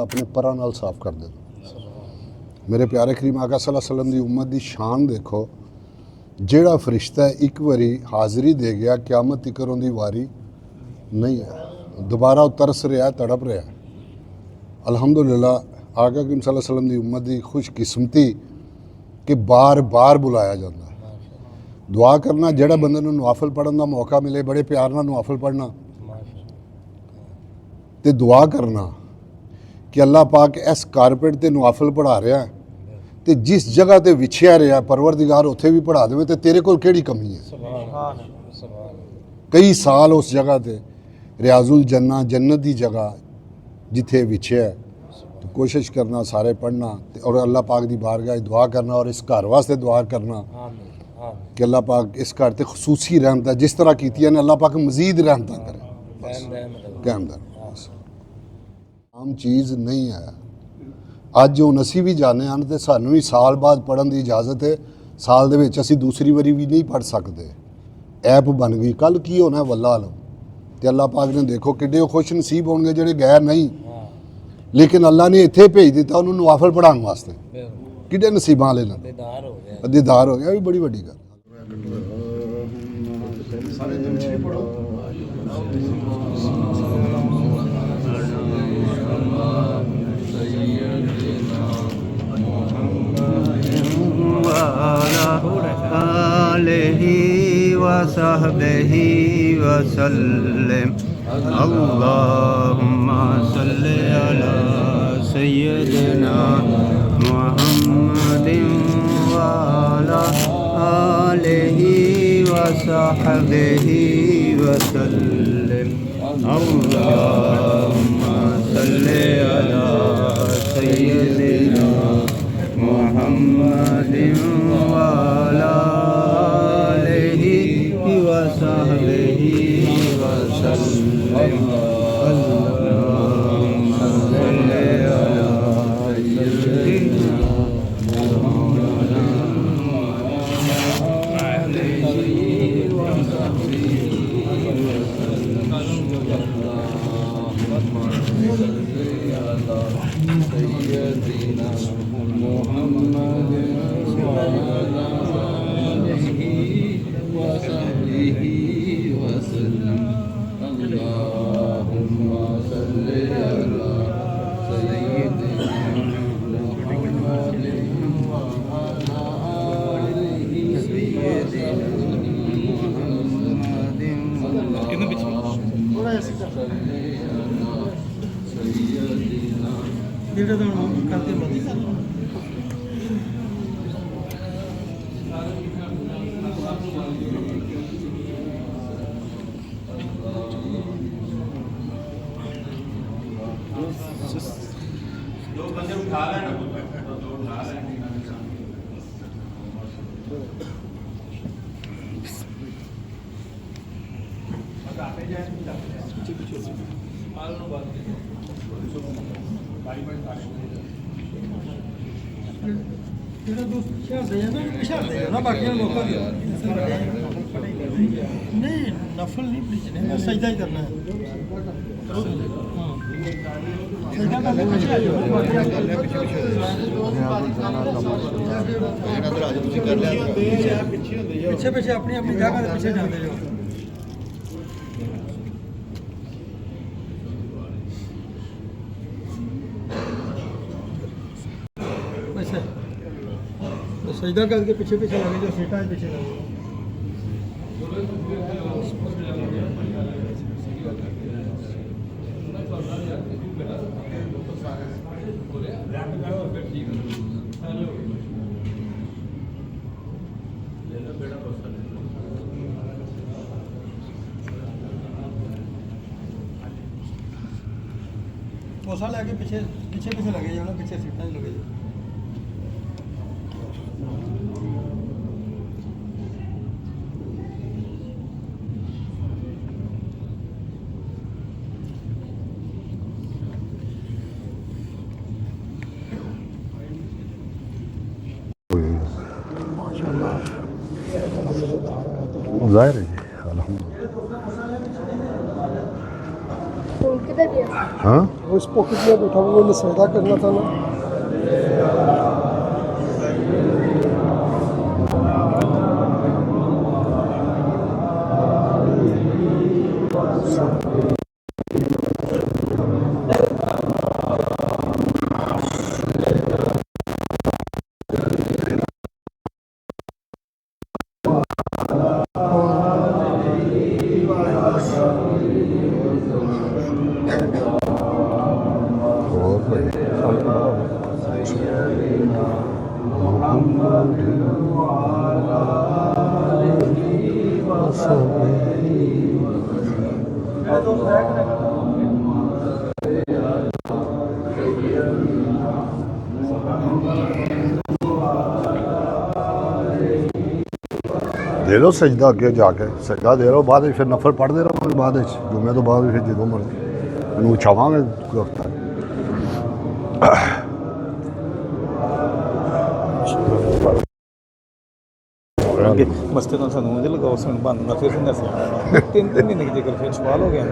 अपने परा नाल साफ कर देता। मेरे प्यारे करीम आका सल्लल्लाहु अलैहि वसल्लम की उम्मत की शान देखो, जेड़ा फरिश्ता एक बारी हाज़री दे गया क्यामत तिकर उनकी वारी नहीं है, दोबारा तरस रहा, तड़प रहा। अल्हम्दुलिल्लाह आका करीम सल्लल्लाहु अलैहि वसल्लम की उम्मत की खुशकिस्मती कि बार बार बुलाया जाता है। दुआ करना, जेड़ा बंदे नूं नवाफल पढ़न का मौका मिले, बड़े प्यार नाल नवाफल पढ़ना ते दुआ करना कि अल्लाह पाक इस कारपेट ते नवाफल पढ़ा रहा है ते जिस जगह ते विछया रहा परवरदिगार उत्थे भी पढ़ा देवे ते तेरे कोल केड़ी कमी है। कई साल उस जगह ते रियाजुल जन्ना जन्नत की जगह जिथे विछया, तो कोशिश करना सारे पढ़ना और अल्लाह पाक की बारगाह दुआ करना और इस घर वास्ते दुआ करना कि अल्लाह पाक इस घर ते खसूसी रहमत जिस तरह की ने अल्लाह पाक मजीद रहमत करे। आम चीज़ नहीं है। अज हुण असीं भी जाने हैं तो सानू भी साल बाद पढ़न की इजाजत है, साल दे विच असीं दूसरी वारी भी नहीं पढ़ सकते, ऐप बन गई। कल की होना है वल्ला आलम, तो अल्लाह पाक ने देखो किड्डे खुश नसीब होंगे जेडे गैर नहीं, लेकिन अल्लाह ने इत्थे भेज दिता उन्होंने नवाफल पढ़ाने वास्ते। किड्डे नसीबां वाले ने दीदार हो गया, भी बड़ी वड्डी गल। वसहबिही वसल्लम। अल्लाहुम्मा सल्लि अला सय्यिदिना मुहम्मदिन व अला आलिही वसहबिही वसल्लम। अल्लाहुम्मा सल्लि अला सय्यिदिना मुहम्मदिन व अला नहीं नफल नहीं पीछने, सजदा ही करना है। पीछे पीछे अपनी अपनी जगह पीछे जाते जाओ। सजदा करके पीछे पीछे लगे जो सीटा है पीछे लगे। कोसा लगे पीछे पीछे पीछे लगे जाओ ना, पीछे सीटा लगे जाओ। जाहिर है जी, अल्हम्दुलिल्लाह। किधर गया? हाँ वो इस पॉकेट में बैठा हुआ, मैंने सौदा करना था ना। और भाई दे दो सजदा अगे जाके सजदा दे रहो बाद में फिर नफल पढ़ दे रहो बाद जुमे तो बाद फिर जो मर्जी मैं छावांगे हफ्ता ਅੱਗੇ ਮਸਤੇ ਨਾਲ ਸਾਨੂੰ ਉਹਦੇ ਲਗਾਓ ਸਾਨੂੰ ਬੰਦ ਨਾ ਫਿਰ ਦੱਸਿਆ ਤਿੰਨ ਮਹੀਨੇ ਦੀ ਜੇਕਰ ਫਿਰ ਸਵਾਲ ਹੋ ਗਿਆ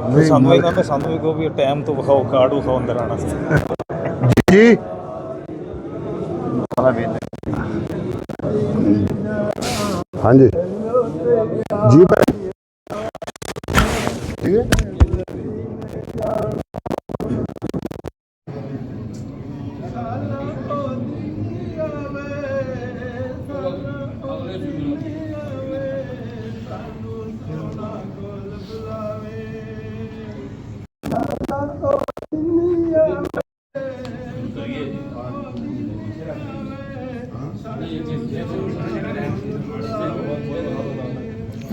नहीं, ਸਾਨੂੰ मर- ਇਹਨਾਂ ਦਾ ਸਾਨੂੰ ਵੀ ਕਹੋ ਵੀ ਟਾਈਮ ਤੋਂ ਵਿਖਾਓ ਕਾਰਡ ਵਿਖਾਓ ਅੰਦਰ ਆਉਣ ਵਾਸਤੇ जी हाँ जी जी भाई ठीक है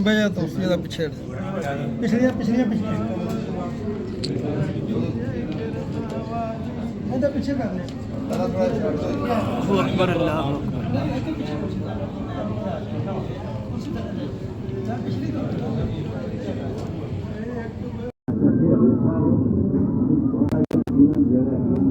भैया तो सीधा पीछे पिछलियाँ पिछलियाँ पिछलियाँ इधर पीछे कर ले अकबर अल्लाह अकबर